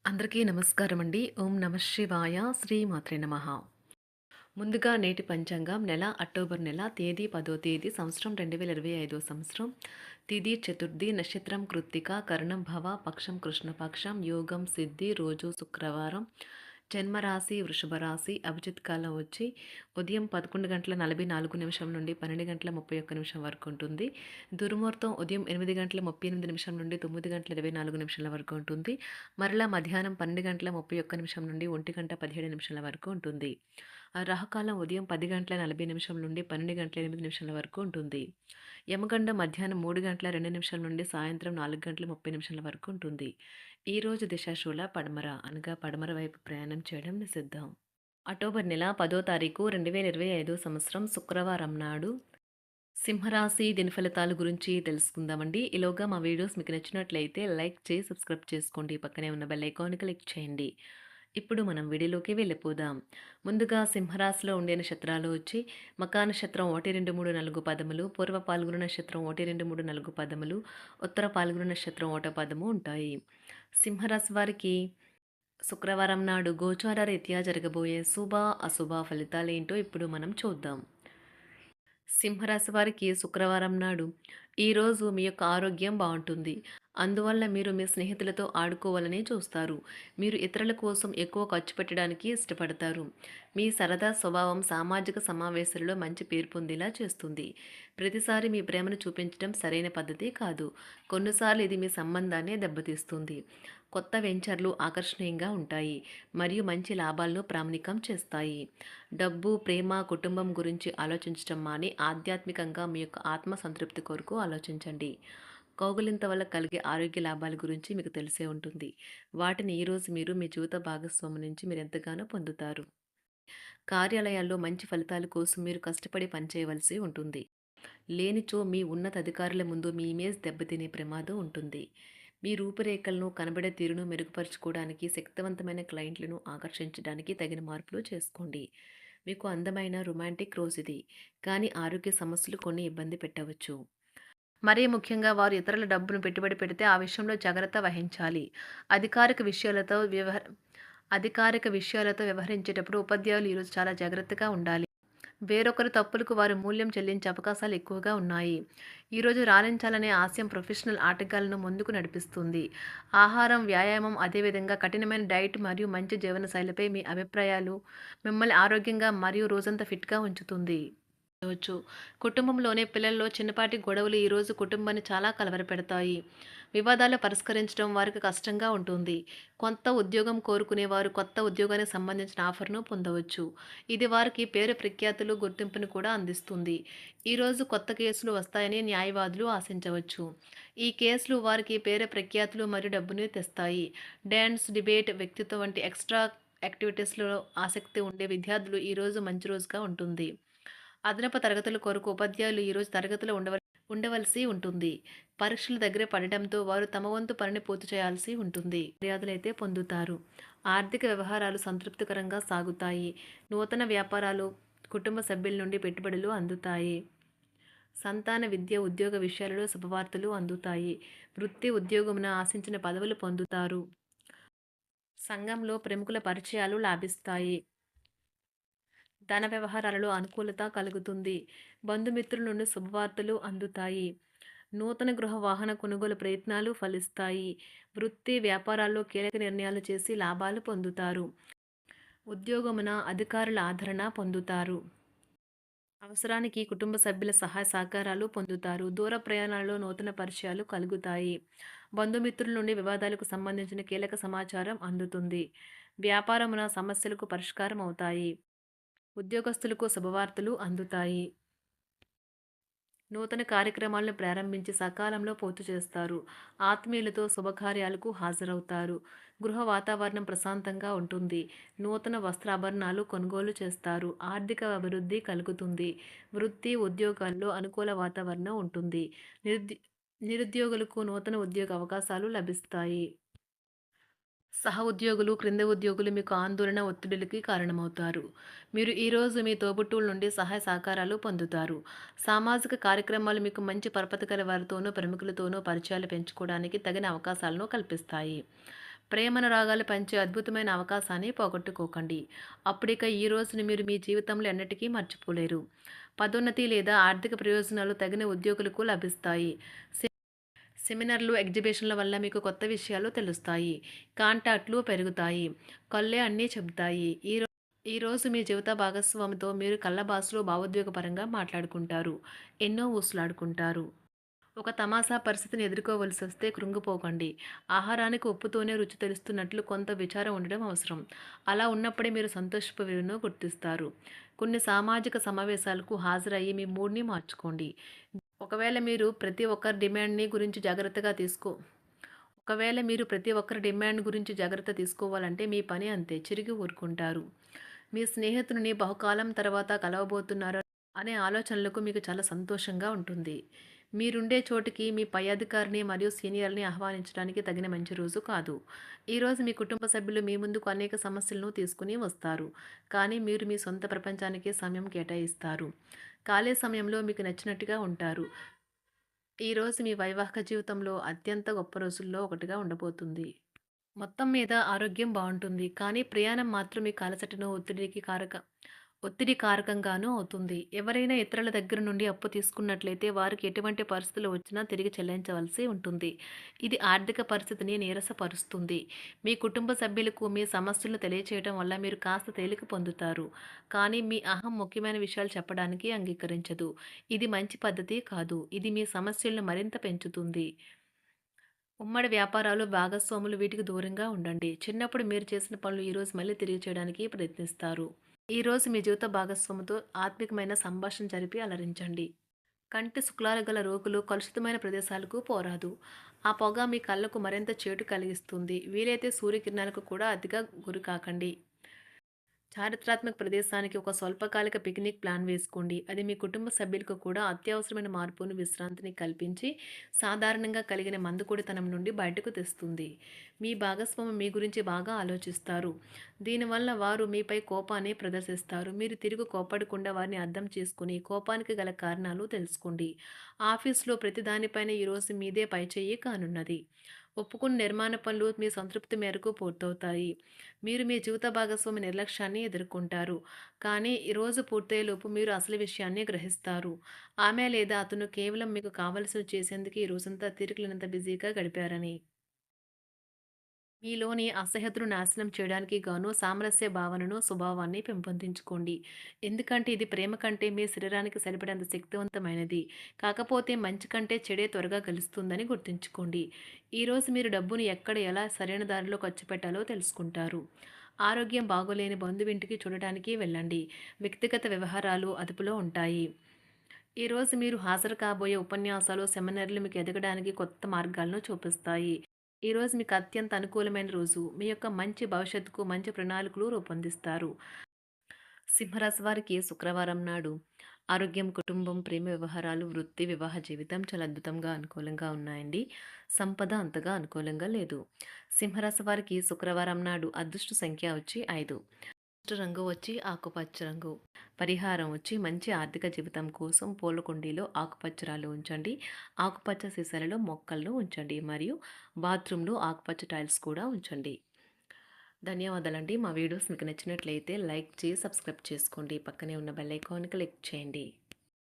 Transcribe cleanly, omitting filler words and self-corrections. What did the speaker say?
అందరికీ నమస్కారం అండి. ఓం నమః శివాయ. శ్రీమాత్రే నమః. ముందుగా నేటి పంచాంగం నెల అక్టోబర్ నెల తేదీ 10వ తేదీ సంవత్సరం 2025 సంవత్సరం. తిథి చతుర్థి, నక్షత్రం కృత్తిక, కరణం భవ, పక్షం కృష్ణపక్షం, యోగం సిద్ధి, రోజు శుక్రవారం. జన్మరాశి వృషభ రాశి. అభిజిత్ కాలం వచ్చి ఉదయం 11:44 నుండి 12:31 వరకు ఉంటుంది. దుర్ముహూర్తం ఉదయం 8:38 నుండి 9:24 వరకు ఉంటుంది. మరలా మధ్యాహ్నం 12:31 నుండి 1:17 వరకు ఉంటుంది. రాహుకాలం ఉదయం 10:40 నుండి 12:08 వరకు ఉంటుంది. యమగండం మధ్యాహ్నం 3:02 నుండి సాయంత్రం 4:30 వరకు ఉంటుంది. ఈరోజు దిశాశూల పడమర అనగా పడమర వైపు ప్రయాణం చేయడం నిషిద్ధం. అక్టోబర్ నెల 10వ తారీఖు 2025 సంవత్సరం శుక్రవారం నాడు సింహరాశి దినఫలితాల గురించి తెలుసుకుందామండి. ఈలోగా మా వీడియోస్ మీకు నచ్చినట్లయితే లైక్ చేసి సబ్స్క్రైబ్ చేసుకోండి. పక్కనే ఉన్న బెల్ ఐకాన్ క్లిక్ చేయండి. ఇప్పుడు మనం వీడియోలోకి వెళ్ళిపోదాం. ముందుగా సింహరాశిలో ఉండే నక్షత్రాలు వచ్చి మకా నక్షత్రం 1, 2, 3, 4 పదములు, పూర్వ పాల్గొన నక్షత్రం 1, 2, 3, 4 పదములు, ఉత్తర పాల్గొన నక్షత్రం 1 పదము ఉంటాయి. సింహరాశి వారికి శుక్రవారం నాడు గోచార రీత్యా జరగబోయే శుభ అశుభ ఫలితాలేంటో ఇప్పుడు మనం చూద్దాం. సింహరాశి వారికి శుక్రవారం నాడు ఈరోజు మీ యొక్క ఆరోగ్యం బాగుంటుంది. అందువల్ల మీరు మీ స్నేహితులతో ఆడుకోవాలని చూస్తారు. మీరు ఇతరుల కోసం ఎక్కువ ఖర్చు పెట్టడానికి ఇష్టపడతారు. మీ సరదా స్వభావం సామాజిక సమావేశాలలో మంచి పేరు పొందేలా చేస్తుంది. ప్రతిసారి మీ ప్రేమను చూపించడం సరైన పద్ధతి కాదు. కొన్నిసార్లు ఇది మీ సంబంధాన్ని దెబ్బతీస్తుంది. కొత్త వెంచర్లు ఆకర్షణీయంగా ఉంటాయి మరియు మంచి లాభాలను ప్రామాణికం చేస్తాయి. డబ్బు, ప్రేమ, కుటుంబం గురించి ఆలోచించడం మాని ఆధ్యాత్మికంగా మీ యొక్క ఆత్మ సంతృప్తి కొరకు ఆలోచించండి. కౌగిలింత వల్ల కలిగే ఆరోగ్య లాభాల గురించి మీకు తెలిసే ఉంటుంది. వాటిని ఈరోజు మీరు మీ జీవిత భాగస్వామి నుంచి మీరు ఎంతగానో పొందుతారు. కార్యాలయాల్లో మంచి ఫలితాల కోసం మీరు కష్టపడి పనిచేయవలసి ఉంటుంది. లేనిచో మీ ఉన్నత అధికారుల ముందు మీ ఇమేజ్ దెబ్బతినే ప్రమాదం ఉంటుంది. మీ రూపురేఖలను, కనబడే తీరును మెరుగుపరుచుకోవడానికి, శక్తివంతమైన క్లయింట్లను ఆకర్షించడానికి తగిన మార్పులు చేసుకోండి. మీకు అందమైన రొమాంటిక్ రోజు ఇది, కానీ ఆరోగ్య సమస్యలు కొన్ని ఇబ్బంది పెట్టవచ్చు. మరీ ముఖ్యంగా వారు ఇతరుల డబ్బును పెట్టుబడి పెడితే ఆ విషయంలో జాగ్రత్త వహించాలి. అధికారిక విషయాలతో అధికారిక విషయాలతో వ్యవహరించేటప్పుడు ఉపాధ్యాయులు ఈరోజు చాలా జాగ్రత్తగా ఉండాలి. వేరొకరి తప్పులకు వారు మూల్యం చెల్లించే అవకాశాలు ఎక్కువగా ఉన్నాయి. ఈరోజు రాణించాలనే ఆశయం ప్రొఫెషనల్ ఆటగాళ్లను ముందుకు నడిపిస్తుంది. ఆహారం, వ్యాయామం, అదేవిధంగా కఠినమైన డైట్ మరియు మంచి జీవనశైలిపై మీ అభిప్రాయాలు మిమ్మల్ని ఆరోగ్యంగా మరియు రోజంతా ఫిట్గా ఉంచుతుంది. వచ్చు. కుటుంబంలోనే పిల్లల్లో చిన్నపాటి గొడవలు ఈరోజు కుటుంబాన్ని చాలా కలవరపెడతాయి. వివాదాలు పరిష్కరించడం వారికి కష్టంగా ఉంటుంది. కొత్త ఉద్యోగం కోరుకునేవారు కొత్త ఉద్యోగానికి సంబంధించిన ఆఫర్ను పొందవచ్చు. ఇది వారికి పేరు ప్రఖ్యాతులు, గుర్తింపును కూడా అందిస్తుంది. ఈరోజు కొత్త కేసులు వస్తాయని న్యాయవాదులు ఆశించవచ్చు. ఈ కేసులు వారికి పేరు ప్రఖ్యాతులు మరియు డబ్బుని తెస్తాయి. డ్యాన్స్, డిబేట్, వ్యక్తిత్వం వంటి ఎక్స్ట్రా యాక్టివిటీస్లో ఆసక్తి ఉండే విద్యార్థులు ఈరోజు మంచి రోజుగా ఉంటుంది. అదనపు తరగతుల కొరకు ఉపాధ్యాయులు ఈరోజు తరగతిలో ఉండవలసి ఉంటుంది. పరీక్షలు దగ్గర పడడంతో వారు తమ వంతు పనిని పూర్తి చేయాల్సి ఉంటుంది. మర్యాదలైతే పొందుతారు. ఆర్థిక వ్యవహారాలు సంతృప్తికరంగా సాగుతాయి. నూతన వ్యాపారాలు, కుటుంబ సభ్యుల నుండి పెట్టుబడులు అందుతాయి. సంతాన విద్య, ఉద్యోగ విషయాలలో శుభవార్తలు అందుతాయి. వృత్తి ఉద్యోగమున ఆశించిన పదవులు పొందుతారు. సంఘంలో ప్రముఖుల పరిచయాలు లాభిస్తాయి. ధన వ్యవహారాలలో అనుకూలత కలుగుతుంది. బంధుమిత్రుల నుండి శుభవార్తలు అందుతాయి. నూతన గృహ వాహన కొనుగోలు ప్రయత్నాలు ఫలిస్తాయి. వృత్తి వ్యాపారాల్లో కీలక నిర్ణయాలు చేసి లాభాలు పొందుతారు. ఉద్యోగమున అధికారుల ఆదరణ పొందుతారు. అవసరానికి కుటుంబ సభ్యుల సహాయ సహకారాలు పొందుతారు. దూర ప్రయాణాలలో నూతన పరిచయాలు కలుగుతాయి. బంధుమిత్రుల నుండి వివాదాలకు సంబంధించిన కీలక సమాచారం అందుతుంది. వ్యాపారమున సమస్యలకు పరిష్కారం అవుతాయి. ఉద్యోగస్తులకు శుభవార్తలు అందుతాయి. నూతన కార్యక్రమాలను ప్రారంభించి సకాలంలో పూర్తి చేస్తారు. ఆత్మీయులతో శుభకార్యాలకు హాజరవుతారు. గృహ వాతావరణం ప్రశాంతంగా ఉంటుంది. నూతన వస్త్రాభరణాలు కొనుగోలు చేస్తారు. ఆర్థిక అభివృద్ధి కలుగుతుంది. వృత్తి ఉద్యోగాల్లో అనుకూల వాతావరణం ఉంటుంది. నిరుద్యోగులకు నూతన ఉద్యోగ అవకాశాలు లభిస్తాయి. సహ ఉద్యోగులు, క్రింద ఉద్యోగులు మీకు ఆందోళన, ఒత్తిడులకి కారణమవుతారు. మీరు ఈరోజు మీ తోబుట్టువుల నుండి సహాయ సహకారాలు పొందుతారు. సామాజిక కార్యక్రమాలు మీకు మంచి పరపతి గల వారితోనూ, ప్రముఖులతోనూ పరిచయాలు పెంచుకోవడానికి తగిన అవకాశాలను కల్పిస్తాయి. ప్రేమనురాగాలు పంచే అద్భుతమైన అవకాశాన్ని పోగొట్టుకోకండి. అప్పుడిక ఈ రోజుని మీరు మీ జీవితంలో ఎన్నటికీ మర్చిపోలేరు. పదోన్నతి లేదా ఆర్థిక ప్రయోజనాలు తగిన ఉద్యోగులకు లభిస్తాయి. సెమినార్లు, ఎగ్జిబిషన్ల వల్ల మీకు కొత్త విషయాలు తెలుస్తాయి. కాంటాక్ట్లు పెరుగుతాయి. కళ్ళే అన్నీ చెబుతాయి. ఈరోజు మీ జీవిత భాగస్వామితో మీరు కళ్ళ భావోద్వేగపరంగా మాట్లాడుకుంటారు. ఎన్నో ఊసులాడుకుంటారు. ఒక తమాషా పరిస్థితిని ఎదుర్కోవలసి వస్తే కృంగిపోకండి. ఆహారానికి ఉప్పుతోనే రుచి తెలుస్తున్నట్లు కొంత విచారం ఉండడం అవసరం. అలా ఉన్నప్పుడే మీరు సంతోషపు విలువను గుర్తిస్తారు. కొన్ని సామాజిక సమావేశాలకు హాజరయ్యి మీ మూడ్ని మార్చుకోండి. ఒకవేళ మీరు ప్రతి ఒక్కరి డిమాండ్ని గురించి జాగ్రత్తగా తీసుకో ఒకవేళ మీరు ప్రతి ఒక్కరి డిమాండ్ గురించి జాగ్రత్త తీసుకోవాలంటే మీ పని అంతే. చిరిగి ఊరుకుంటారు. మీ స్నేహితుడిని బహుకాలం తర్వాత కలవబోతున్నారు అనే ఆలోచనలకు మీకు చాలా సంతోషంగా ఉంటుంది. మీరుండే చోటికి మీ పై అధికారిని మరియు సీనియర్ని ఆహ్వానించడానికి తగిన మంచి రోజు కాదు. ఈరోజు మీ కుటుంబ సభ్యులు మీ ముందుకు అనేక సమస్యలను తీసుకుని వస్తారు. కానీ మీరు మీ సొంత ప్రపంచానికి సమయం కేటాయిస్తారు. ఖాళీ సమయంలో మీకు నచ్చినట్టుగా ఉంటారు. ఈరోజు మీ వైవాహిక జీవితంలో అత్యంత గొప్ప రోజుల్లో ఒకటిగా ఉండబోతుంది. మొత్తం మీద ఆరోగ్యం బావుంటుంది. కానీ ప్రయాణం మాత్రం మీకు అలసటను, ఒత్తిడి కారకంగానూ అవుతుంది. ఎవరైనా ఇతరుల దగ్గర నుండి అప్పు తీసుకున్నట్లయితే వారికి ఎటువంటి పరిస్థితులు వచ్చినా తిరిగి చెల్లించవలసి ఉంటుంది. ఇది ఆర్థిక పరిస్థితిని నీరసపరుస్తుంది. మీ కుటుంబ సభ్యులకు మీ సమస్యలను తెలియచేయడం వల్ల మీరు కాస్త తేలిక పొందుతారు. కానీ మీ అహం ముఖ్యమైన విషయాలు చెప్పడానికి అంగీకరించదు. ఇది మంచి పద్ధతి కాదు. ఇది మీ సమస్యలను మరింత పెంచుతుంది. ఉమ్మడి వ్యాపారాలు, భాగస్వాములు వీటికి దూరంగా ఉండండి. చిన్నప్పుడు మీరు చేసిన పనులు ఈరోజు మళ్ళీ తిరిగి చేయడానికి ప్రయత్నిస్తారు. ఈరోజు మీ జీవిత భాగస్వామితో ఆత్మికమైన సంభాషణ జరిపి అలరించండి. కంటి శుక్లాలు గల రోగులు కలుషితమైన ప్రదేశాలకు పోరాదు. ఆ పొగ మీ కళ్ళకు మరింత చేటు కలిగిస్తుంది. వీలైతే సూర్యకిరణాలకు కూడా అతిగా గురి కాకండి. చారిత్రాత్మక ప్రదేశానికి ఒక స్వల్పకాలిక పిక్నిక్ ప్లాన్ వేసుకోండి. అది మీ కుటుంబ సభ్యులకు కూడా అత్యవసరమైన మార్పును, విశ్రాంతిని కల్పించి సాధారణంగా కలిగిన మందుకొడితనం నుండి బయటకు తెస్తుంది. మీ భాగస్వామి మీ గురించి బాగా ఆలోచిస్తారు. దీనివల్ల వారు మీపై కోపాన్ని ప్రదర్శిస్తారు. మీరు తిరిగి కోపడకుండా వారిని అర్థం చేసుకుని కోపానికి గల కారణాలు తెలుసుకోండి. ఆఫీస్లో ప్రతి దానిపైన ఈరోజు మీదే పైచేయి కానున్నది. ఒప్పుకున్న నిర్మాణ పనులు మీ సంతృప్తి మేరకు పూర్తవుతాయి. మీరు మీ జీవిత భాగస్వామి నిర్లక్ష్యాన్ని ఎదుర్కొంటారు. కానీ ఈ రోజు పూర్తయ్యేలోపు మీరు అసలు విషయాన్ని గ్రహిస్తారు. ఆమె లేదా అతను కేవలం మీకు కావలసినవి చేసేందుకు ఈ రోజంతా తీరికలేనంత బిజీగా గడిపారని. మీలోని అసహ్యతను నాశనం చేయడానికి గాను సామరస్య భావనను, స్వభావాన్ని పెంపొందించుకోండి. ఎందుకంటే ఇది ప్రేమ కంటే మీ శరీరానికి సరిపడేంత శక్తివంతమైనది. కాకపోతే మంచి కంటే చెడే త్వరగా గెలుస్తుందని గుర్తుంచుకోండి. ఈరోజు మీరు డబ్బును ఎక్కడ, ఎలా సరైన దారిలో ఖర్చు పెట్టాలో తెలుసుకుంటారు. ఆరోగ్యం బాగోలేని బంధువింటికి చూడటానికి వెళ్ళండి. వ్యక్తిగత వ్యవహారాలు అదుపులో ఉంటాయి. ఈరోజు మీరు హాజరు కాబోయే ఉపన్యాసాలు, సెమినార్లు మీకు ఎదగడానికి కొత్త మార్గాలను చూపిస్తాయి. ఈరోజు మీకు అత్యంత అనుకూలమైన రోజు. మీ యొక్క మంచి భవిష్యత్తుకు మంచి ప్రణాళికలు రూపొందిస్తారు. సింహరాశి వారికి శుక్రవారం నాడు ఆరోగ్యం, కుటుంబం, ప్రేమ వ్యవహారాలు, వృత్తి, వివాహ జీవితం చాలా అద్భుతంగా అనుకూలంగా ఉన్నాయండి. సంపద అంతగా అనుకూలంగా లేదు. సింహరాశి వారికి శుక్రవారం నాడు అదృష్ట సంఖ్య వచ్చి 5. అదృష్ట రంగు వచ్చి ఆకుపచ్చ రంగు. పరిహారం వచ్చి మంచి ఆర్థిక జీవితం కోసం పూల కుండీలో ఆకుపచ్చరాలు ఉంచండి. ఆకుపచ్చ సీసాలలో మొక్కలను ఉంచండి మరియు బాత్రూంలో ఆకుపచ్చ టైల్స్ కూడా ఉంచండి. ధన్యవాదాలండి. మా వీడియోస్ మీకు నచ్చినట్లయితే లైక్ చేసి సబ్స్క్రైబ్ చేసుకోండి. పక్కనే ఉన్న బెల్ ఐకాన్ క్లిక్ చేయండి.